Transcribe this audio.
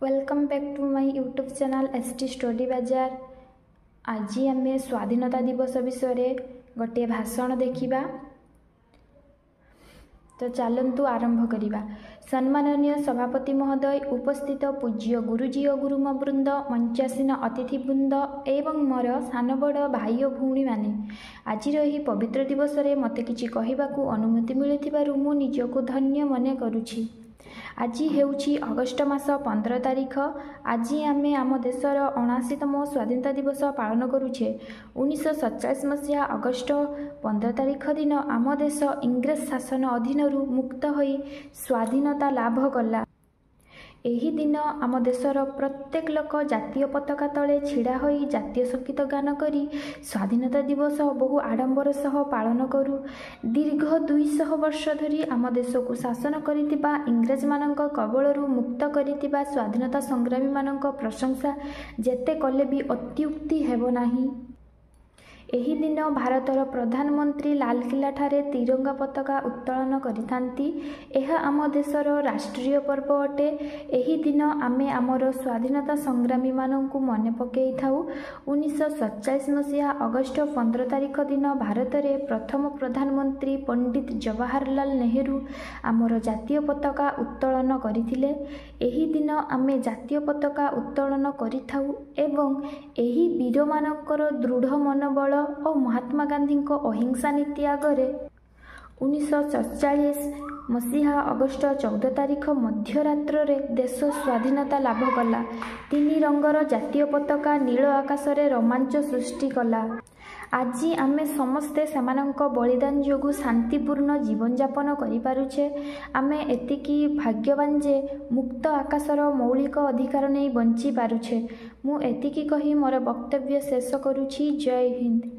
Welcome back to my YouTube channel ST study Bazaar. आज आम स्वाधीनता दिवस विषय गोटे भाषण देखा। तो चलतु आरंभ करिबा। सम्माननीय सभापति महोदय, उपस्थित पूज्य गुरुजी और गुरुम वृंद, मंचासीन अतिथिवृंद एवं मोर सान बड़ भाई और भौणी माने, आज यही पवित्र दिवस रे मते किछि कहिबाकू अनुमति मिलिथिबारु मु निजको धन्य मने करुछि। आज हेउछि अगस्ट मास 15 तारिख। आज आमे आम देशर 79तम स्वाधीनता दिवस पालन करुछे। 1947 मसीहा अगस्ट 15 तारिख दिन आम देश इंग्रेज शासन अधीन मुक्त होई स्वाधीनता लाभ कला। एही दिन आम देशर प्रत्येक लोक जातीय पताका तले छिड़ा होई जातीय संगीत गान करी स्वाधीनता दिवस बहु आडंबर सह पालन करू। दीर्घ 200 वर्ष धरी आम देश को शासन करितिबा इंग्रेज मानक कबलरू मुक्त करितिबा स्वाधीनता संग्रामी मानक प्रशंसा जेते कले भी अत्युक्ति हेबो नाही। एही दिन भारतर प्रधानमंत्री लालकिला ठारे तिरंगा पताका उत्तोलन करिथांती। एहा आम देशर राष्ट्रीय पर्व अटे। एही दिन आमे आमर स्वाधीनता संग्रामी मानंकु मने पकेई थाउ। 1947 मसीहा अगस्ट 15 तारिख दिन भारत रे प्रथम प्रधानमंत्री पंडित जवाहरलाल नेहरू आमर जातीय पताका उत्तोलन करिथिले। एही दिन आमे जातीय पताका उत्तोलन करिथाउ एवं एही वीर मानकर दृढ़ मनोबल और महात्मा गांधी को अहिंसा नीति आगे 1947 मसीहा अगस्ट 14 तारिख मध्यरात्र रे देश स्वाधीनता लाभ कला। 3 रंगर जातीय पताका नील आकाश रे रोमांच सृष्टि कला। आज आमे समस्ते सेमानंक बलिदान जोगु शांतिपूर्ण जीवन यापन करि पारुछे। आमे एतिकी भाग्यवान जे मुक्त आकाशर मौलिक अधिकार नहीं बंची पारुछे। मु एतिकी कही मोर वक्तव्य शेष करुछि। जय हिंद।